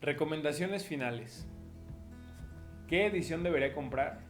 Recomendaciones finales. ¿Qué edición debería comprar?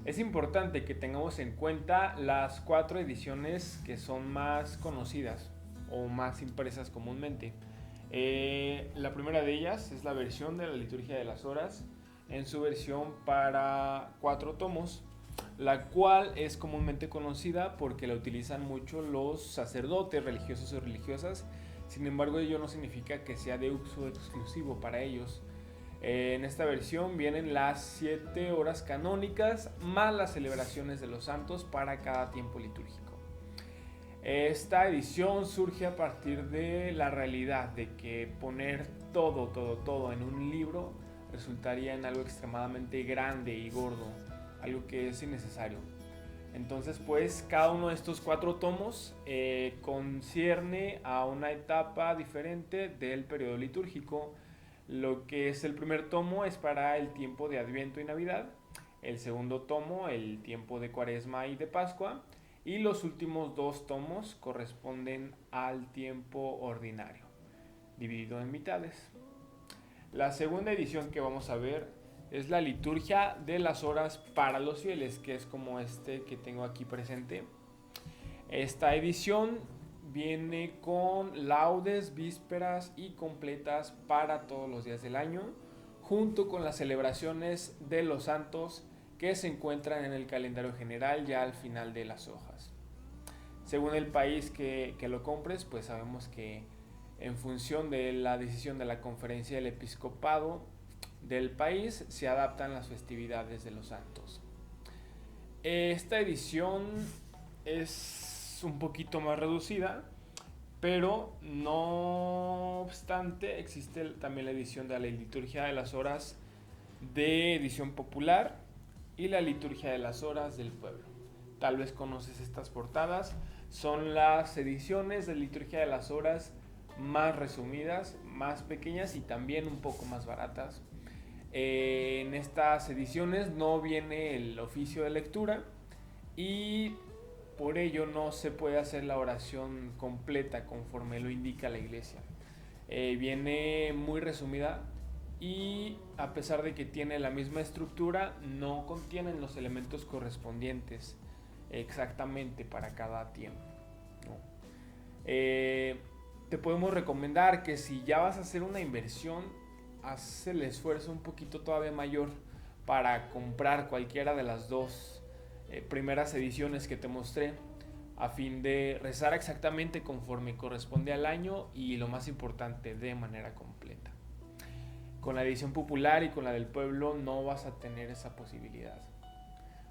Es importante que tengamos en cuenta las 4 ediciones que son más conocidas o más impresas comúnmente. La primera de ellas es la versión de la Liturgia de las Horas en su versión para 4 tomos, la cual es comúnmente conocida porque la utilizan mucho los sacerdotes religiosos o religiosas. Sin embargo, ello no significa que sea de uso exclusivo para ellos. En esta versión vienen las 7 horas canónicas más las celebraciones de los santos para cada tiempo litúrgico. Esta edición surge a partir de la realidad de que poner todo en un libro resultaría en algo extremadamente grande y gordo, algo que es innecesario. Entonces, pues, cada uno de estos 4 tomos concierne a una etapa diferente del periodo litúrgico. Lo que es el primer tomo es para el tiempo de Adviento y Navidad, el segundo tomo el tiempo de Cuaresma y de Pascua, y los últimos 2 tomos corresponden al tiempo ordinario, dividido en mitades. La segunda edición que vamos a ver es la Liturgia de las Horas para los fieles, que es como este que tengo aquí presente. Esta edición viene con laudes, vísperas y completas para todos los días del año, junto con las celebraciones de los santos que se encuentran en el calendario general ya al final de las hojas. Según el país que lo compres, pues sabemos que en función de la decisión de la conferencia del episcopado del país se adaptan las festividades de los santos. Esta edición es un poquito más reducida, pero no obstante existe también la edición de la Liturgia de las Horas de edición popular y la Liturgia de las Horas del pueblo. Tal vez conoces estas portadas, son las ediciones de Liturgia de las Horas más resumidas, más pequeñas y también un poco más baratas. En estas ediciones no viene el oficio de lectura y por ello no se puede hacer la oración completa conforme lo indica la iglesia. Viene muy resumida y a pesar de que tiene la misma estructura, no contienen los elementos correspondientes exactamente para cada tiempo, ¿no? Te podemos recomendar que si ya vas a hacer una inversión, haz el esfuerzo un poquito todavía mayor para comprar cualquiera de las 2 primeras ediciones que te mostré, a fin de rezar exactamente conforme corresponde al año y, lo más importante, de manera completa. Con la edición popular y con la del pueblo no vas a tener esa posibilidad.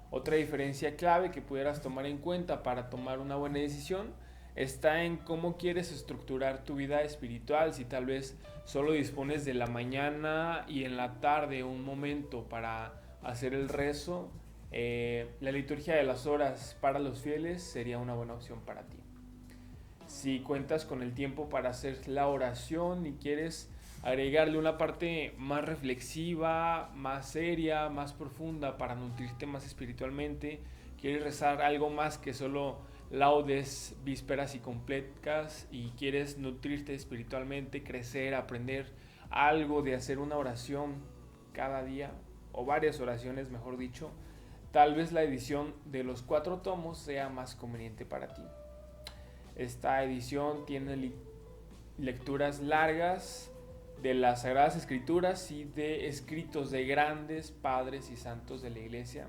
Otra diferencia clave que pudieras tomar en cuenta para tomar una buena decisión está en cómo quieres estructurar tu vida espiritual. Si tal vez solo dispones de la mañana y en la tarde un momento para hacer el rezo, la Liturgia de las Horas para los fieles sería una buena opción para ti. Si cuentas con el tiempo para hacer la oración y quieres agregarle una parte más reflexiva, más seria, más profunda para nutrirte más espiritualmente, quieres rezar algo más que solo laudes, vísperas y completas y quieres nutrirte espiritualmente, crecer, aprender algo de hacer una oración cada día o varias oraciones, mejor dicho, tal vez la edición de los 4 tomos sea más conveniente para ti. Esta edición tiene lecturas largas de las Sagradas Escrituras y de escritos de grandes padres y santos de la iglesia,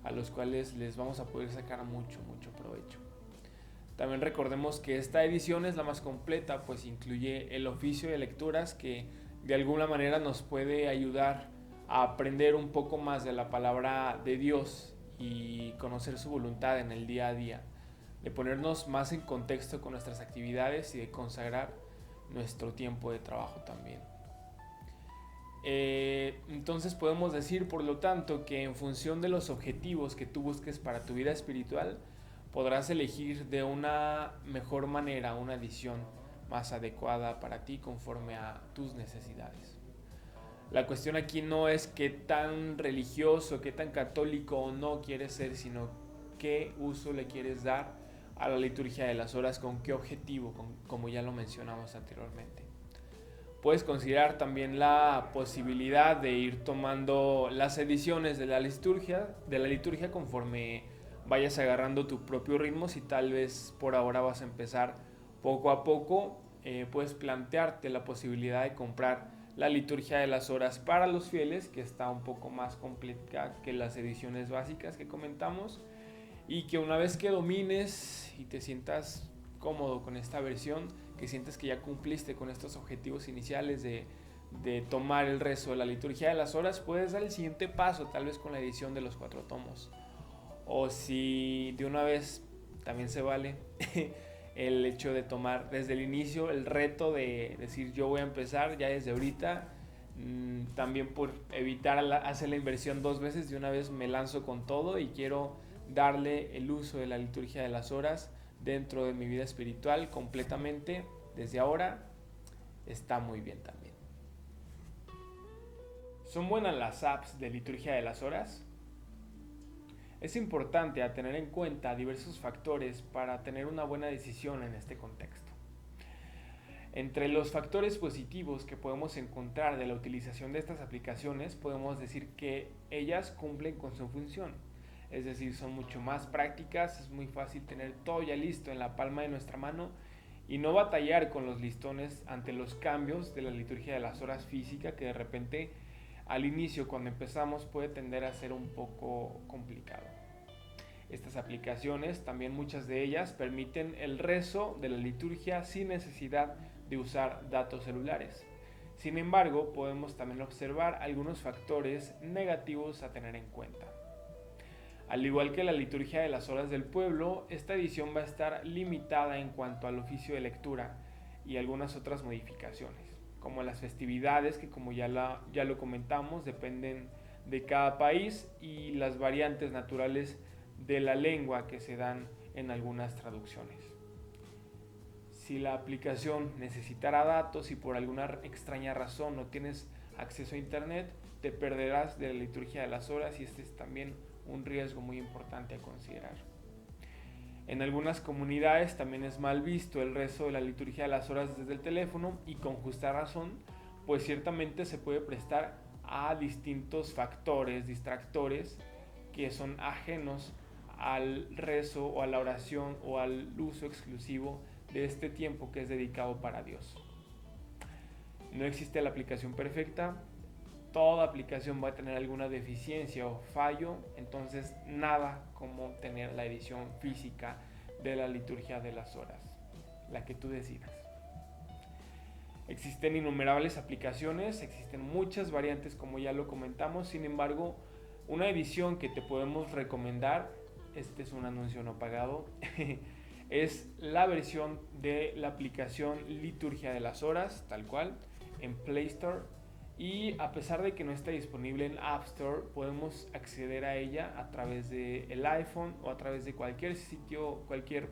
a los cuales les vamos a poder sacar mucho provecho. También recordemos que esta edición es la más completa, pues incluye el oficio de lecturas que de alguna manera nos puede ayudar a aprender un poco más de la palabra de Dios y conocer su voluntad en el día a día, de ponernos más en contexto con nuestras actividades y de consagrar nuestro tiempo de trabajo también. Entonces podemos decir, por lo tanto, que en función de los objetivos que tú busques para tu vida espiritual, podrás elegir de una mejor manera una edición más adecuada para ti conforme a tus necesidades. La cuestión aquí no es qué tan religioso, qué tan católico o no quieres ser, sino qué uso le quieres dar a la Liturgia de las Horas, con qué objetivo, como ya lo mencionamos anteriormente. Puedes considerar también la posibilidad de ir tomando las ediciones de la liturgia conforme vayas agarrando tu propio ritmo. Si tal vez por ahora vas a empezar poco a poco, puedes plantearte la posibilidad de comprar la liturgia de las horas para los fieles, que está un poco más completa que las ediciones básicas que comentamos, y que una vez que domines y te sientas cómodo con esta versión, que sientes que ya cumpliste con estos objetivos iniciales de tomar el rezo de la liturgia de las horas, puedes dar el siguiente paso, tal vez con la edición de los 4 tomos. O si de una vez también se vale el hecho de tomar desde el inicio el reto de decir yo voy a empezar ya desde ahorita, también por evitar hacer la inversión 2 veces, de una vez me lanzo con todo y quiero darle el uso de la liturgia de las horas dentro de mi vida espiritual completamente desde ahora. Está muy bien también. ¿Son buenas las apps de liturgia de las horas? Es importante a tener en cuenta diversos factores para tener una buena decisión en este contexto. Entre los factores positivos que podemos encontrar de la utilización de estas aplicaciones, podemos decir que ellas cumplen con su función. Es decir, son mucho más prácticas, es muy fácil tener todo ya listo en la palma de nuestra mano y no batallar con los listones ante los cambios de la liturgia de las horas física, que de repente al inicio, cuando empezamos, puede tender a ser un poco complicado. Estas aplicaciones, también muchas de ellas, permiten el rezo de la liturgia sin necesidad de usar datos celulares. Sin embargo, podemos también observar algunos factores negativos a tener en cuenta. Al igual que la liturgia de las horas del pueblo, esta edición va a estar limitada en cuanto al oficio de lectura y algunas otras modificaciones, como las festividades, que como ya lo comentamos, dependen de cada país, y las variantes naturales de la lengua que se dan en algunas traducciones. Si la aplicación necesitara datos y por alguna extraña razón no tienes acceso a internet, te perderás de la liturgia de las horas, y este es también un riesgo muy importante a considerar. En algunas comunidades también es mal visto el rezo de la liturgia de las horas desde el teléfono, y con justa razón, pues ciertamente se puede prestar a distintos factores distractores que son ajenos al rezo o a la oración o al uso exclusivo de este tiempo que es dedicado para Dios. No existe la aplicación perfecta, toda aplicación va a tener alguna deficiencia o fallo, entonces nada como tener la edición física de la liturgia de las horas, la que tú decidas. Existen innumerables aplicaciones, existen muchas variantes como ya lo comentamos. Sin embargo, una edición que te podemos recomendar, este es un anuncio no pagado, es la versión de la aplicación Liturgia de las Horas, tal cual, en Play Store. Y a pesar de que no está disponible en App Store, podemos acceder a ella a través del iPhone o a través de cualquier sitio, cualquier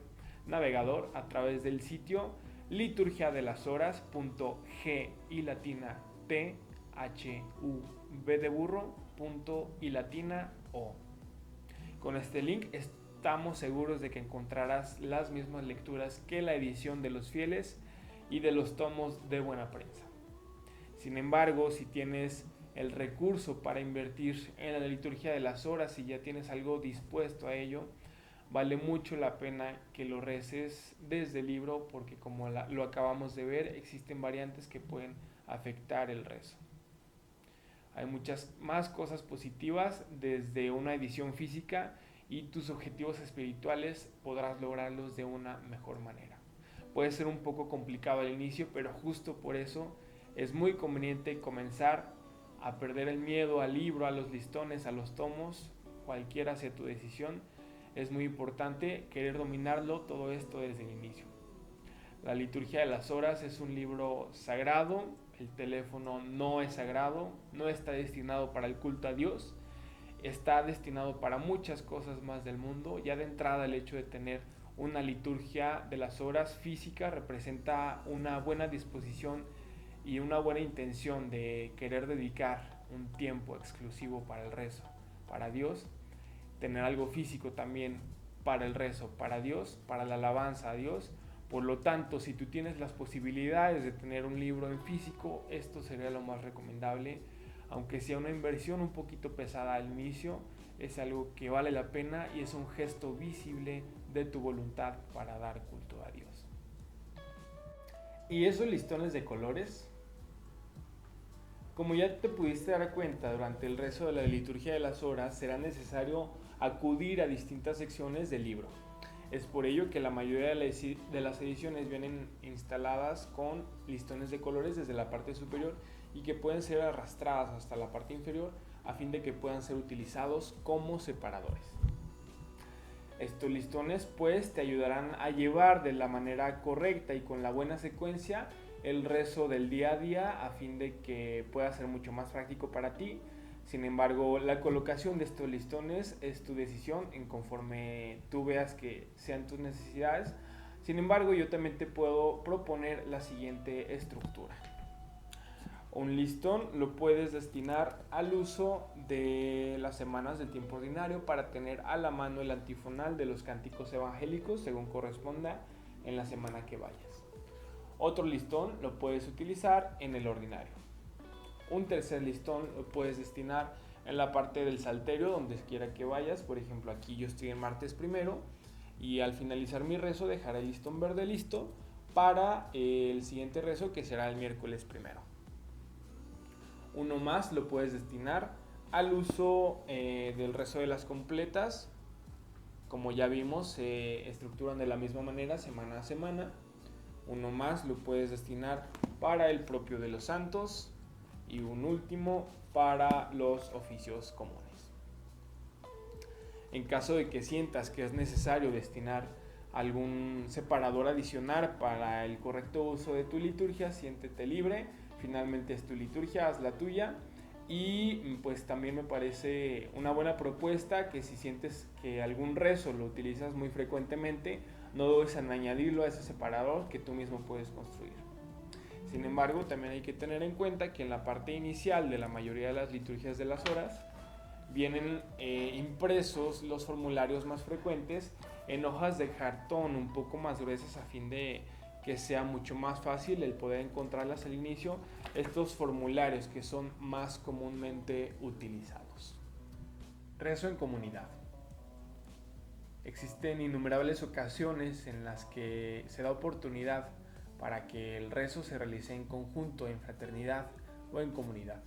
navegador, a través del sitio liturgiadelashoras.g y latina t h u b de burro y latina o. Con este link estamos seguros de que encontrarás las mismas lecturas que la edición de los fieles y de los tomos de buena prensa. Sin embargo, si tienes el recurso para invertir en la liturgia de las horas y ya tienes algo dispuesto a ello, vale mucho la pena que lo reces desde el libro, porque como lo acabamos de ver, existen variantes que pueden afectar el rezo. Hay muchas más cosas positivas desde una edición física, y tus objetivos espirituales podrás lograrlos de una mejor manera. Puede ser un poco complicado al inicio, pero justo por eso es muy conveniente comenzar a perder el miedo al libro, a los listones, a los tomos, cualquiera sea tu decisión. Es muy importante querer dominarlo todo esto desde el inicio. La liturgia de las horas es un libro sagrado, el teléfono no es sagrado, no está destinado para el culto a Dios, está destinado para muchas cosas más del mundo. Ya de entrada, el hecho de tener una liturgia de las horas física representa una buena disposición y una buena intención de querer dedicar un tiempo exclusivo para el rezo, para Dios. Tener algo físico también para el rezo, para Dios, para la alabanza a Dios, Por lo tanto, si tú tienes las posibilidades de tener un libro en físico, esto sería lo más recomendable. Aunque sea una inversión un poquito pesada al inicio, es algo que vale la pena y es un gesto visible de tu voluntad para dar culto a Dios. Y esos listones de colores, como ya te pudiste dar cuenta, durante el rezo de la liturgia de las horas será necesario acudir a distintas secciones del libro. Es por ello que la mayoría de las ediciones vienen instaladas con listones de colores desde la parte superior y que pueden ser arrastradas hasta la parte inferior a fin de que puedan ser utilizados como separadores. Estos listones pues te ayudarán a llevar de la manera correcta y con la buena secuencia el rezo del día a día a fin de que pueda ser mucho más práctico para ti. Sin embargo, la colocación de estos listones es tu decisión en conforme tú veas que sean tus necesidades. Sin embargo, yo también te puedo proponer la siguiente estructura. Un listón lo puedes destinar al uso de las semanas del tiempo ordinario para tener a la mano el antifonal de los cánticos evangélicos según corresponda en la semana que vayas. Otro listón lo puedes utilizar en el ordinario. Un tercer listón lo puedes destinar en la parte del salterio donde quiera que vayas. Por ejemplo, aquí yo estoy en martes primero y al finalizar mi rezo dejaré el listón verde listo para el siguiente rezo que será el miércoles primero. Uno más lo puedes destinar al uso del rezo de las completas. Como ya vimos, se estructuran de la misma manera semana a semana. Uno más lo puedes destinar para el propio de los santos. Y un último para los oficios comunes. En caso de que sientas que es necesario destinar algún separador adicional para el correcto uso de tu liturgia, siéntete libre. Finalmente es tu liturgia, haz la tuya. Y pues también me parece una buena propuesta que si sientes que algún rezo lo utilizas muy frecuentemente, no dudes en añadirlo a ese separador que tú mismo puedes construir. Sin embargo, también hay que tener en cuenta que en la parte inicial de la mayoría de las liturgias de las horas vienen impresos los formularios más frecuentes en hojas de cartón un poco más gruesas a fin de que sea mucho más fácil el poder encontrarlas al inicio, estos formularios que son más comúnmente utilizados. Rezo en comunidad. Existen innumerables ocasiones en las que se da oportunidad para que el rezo se realice en conjunto, en fraternidad o en comunidad.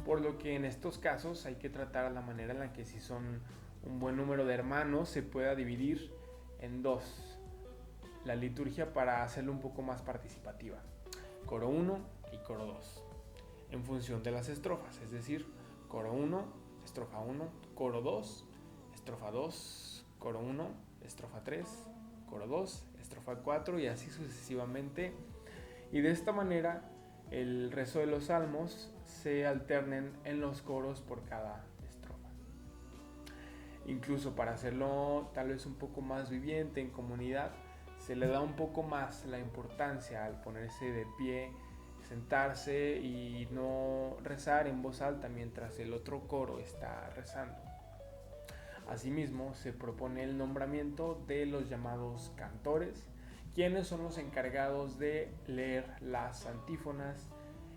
Por lo que en estos casos hay que tratar la manera en la que si son un buen número de hermanos se pueda dividir en dos la liturgia para hacerlo un poco más participativa. Coro 1 y coro 2. En función de las estrofas, es decir, coro 1, estrofa 1, coro 2, estrofa 2, coro 1, estrofa 3, coro 2, estrofa 4 y así sucesivamente. Y de esta manera el rezo de los salmos se alternen en los coros por cada estrofa. Incluso para hacerlo tal vez un poco más viviente en comunidad, se le da un poco más la importancia al ponerse de pie, sentarse y no rezar en voz alta mientras el otro coro está rezando. Asimismo, se propone el nombramiento de los llamados cantores, quienes son los encargados de leer las antífonas,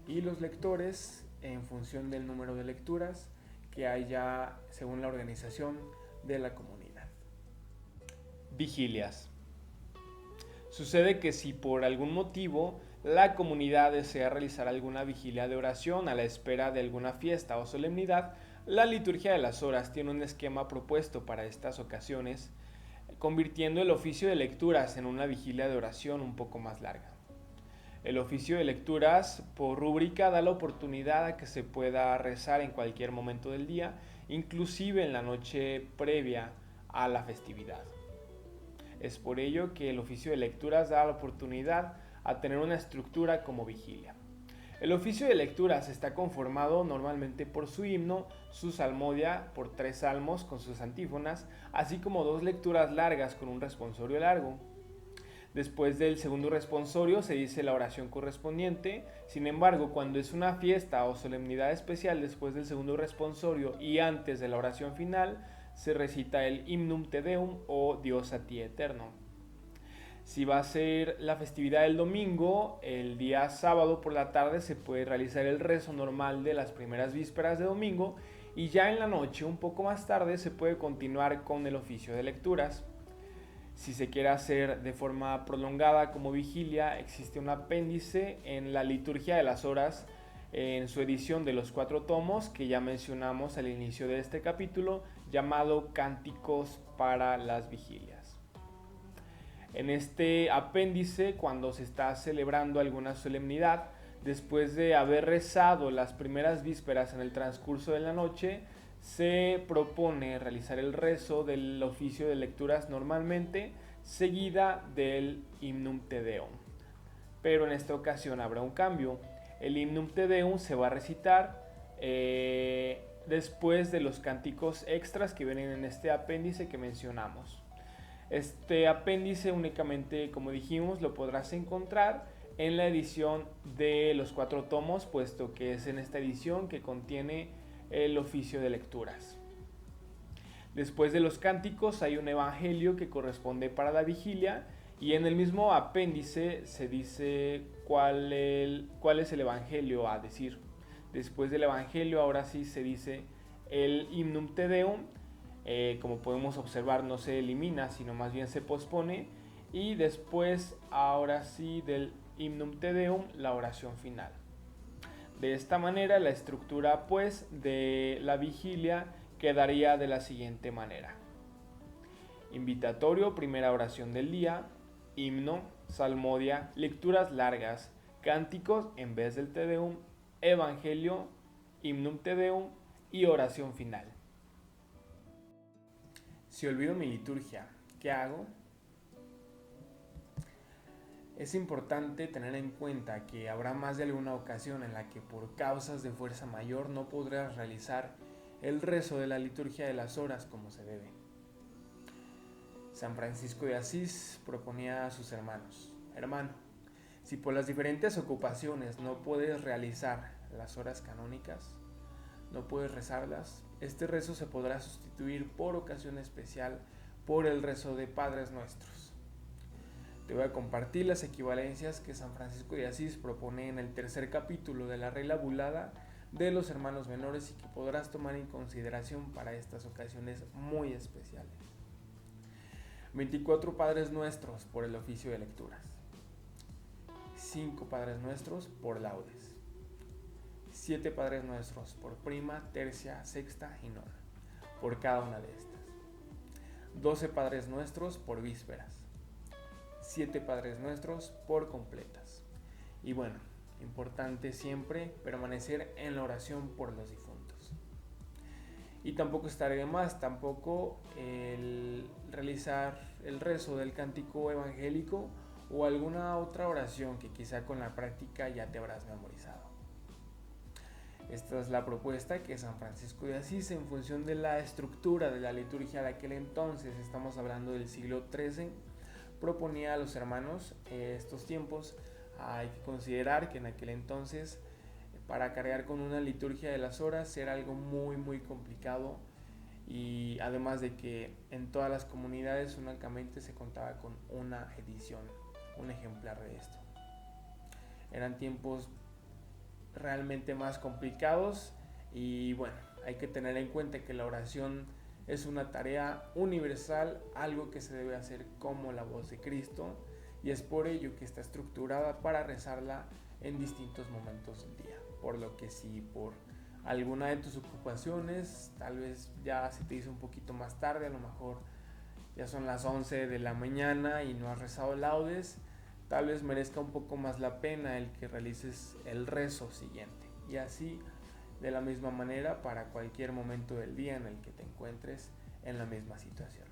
y los lectores en función del número de lecturas que haya según la organización de la comunidad. Vigilias. Sucede que si por algún motivo la comunidad desea realizar alguna vigilia de oración a la espera de alguna fiesta o solemnidad, la liturgia de las horas tiene un esquema propuesto para estas ocasiones, convirtiendo el oficio de lecturas en una vigilia de oración un poco más larga. El oficio de lecturas por rúbrica da la oportunidad a que se pueda rezar en cualquier momento del día, inclusive en la noche previa a la festividad. Es por ello que el oficio de lecturas da la oportunidad a tener una estructura como vigilia. El oficio de lecturas está conformado normalmente por su himno, su salmodia por 3 salmos con sus antífonas, así como 2 lecturas largas con un responsorio largo. Después del segundo responsorio se dice la oración correspondiente. Sin embargo, cuando es una fiesta o solemnidad especial, después del segundo responsorio y antes de la oración final, se recita el Hymnum Te Deum o Dios a ti eterno. Si va a ser la festividad del domingo, el día sábado por la tarde se puede realizar el rezo normal de las primeras vísperas de domingo y ya en la noche, un poco más tarde, se puede continuar con el oficio de lecturas. Si se quiere hacer de forma prolongada como vigilia, existe un apéndice en la liturgia de las horas en su edición de los 4 tomos que ya mencionamos al inicio de este capítulo, llamado Cánticos para las Vigilias. En este apéndice, cuando se está celebrando alguna solemnidad, después de haber rezado las primeras vísperas en el transcurso de la noche, se propone realizar el rezo del oficio de lecturas normalmente, seguida del Hymnum Te Deum. Pero en esta ocasión habrá un cambio. El Hymnum Te Deum se va a recitar después de los cánticos extras que vienen en este apéndice que mencionamos. Este apéndice únicamente, como dijimos, lo podrás encontrar en la edición de los 4 tomos, puesto que es en esta edición que contiene el oficio de lecturas. Después de los cánticos hay un evangelio que corresponde para la vigilia y en el mismo apéndice se dice cuál es el evangelio a decir. Después del evangelio ahora sí se dice el Hymnum Te Deum. Como podemos observar, no se elimina, sino más bien se pospone. Y después, ahora sí, del Hymnum Te Deum, la oración final. De esta manera, la estructura pues de la vigilia quedaría de la siguiente manera: invitatorio, primera oración del día; himno, salmodia, lecturas largas, cánticos en vez del Te Deum, evangelio, Hymnum Te Deum y oración final. Si olvido mi liturgia, ¿qué hago? Es importante tener en cuenta que habrá más de alguna ocasión en la que por causas de fuerza mayor no podrás realizar el rezo de la liturgia de las horas como se debe. San Francisco de Asís proponía a sus hermanos: hermano, si por las diferentes ocupaciones no puedes realizar las horas canónicas, no puedes rezarlas, este rezo se podrá sustituir por ocasión especial por el rezo de Padres Nuestros. Te voy a compartir las equivalencias que San Francisco de Asís propone en el 3er capítulo de la Regla Bulada de los hermanos menores y que podrás tomar en consideración para estas ocasiones muy especiales. 24 Padres Nuestros por el oficio de lecturas, 5 Padres Nuestros por laudes, 7 Padres Nuestros por prima, tercia, sexta y nona, por cada una de estas, 12 Padres Nuestros por vísperas, 7 Padres Nuestros por completas. Y bueno, importante siempre permanecer en la oración por los difuntos. Y tampoco estará de más, tampoco el realizar el rezo del cántico evangélico o alguna otra oración que quizá con la práctica ya te habrás memorizado. Esta es la propuesta que San Francisco de Asís, en función de la estructura de la liturgia de aquel entonces, estamos hablando del siglo XIII, proponía a los hermanos. Estos tiempos hay que considerar que en aquel entonces para cargar con una liturgia de las horas era algo muy complicado, y además de que en todas las comunidades únicamente se contaba con una edición, un ejemplar de esto. Eran tiempos realmente más complicados y bueno, hay que tener en cuenta que la oración es una tarea universal, algo que se debe hacer como la voz de Cristo, y es por ello que está estructurada para rezarla en distintos momentos del día. Por lo que si por alguna de tus ocupaciones tal vez ya se te hizo un poquito más tarde, a lo mejor ya son las 11 de la mañana y no has rezado laudes, tal vez merezca un poco más la pena el que realices el rezo siguiente. Y así, de la misma manera, para cualquier momento del día en el que te encuentres en la misma situación.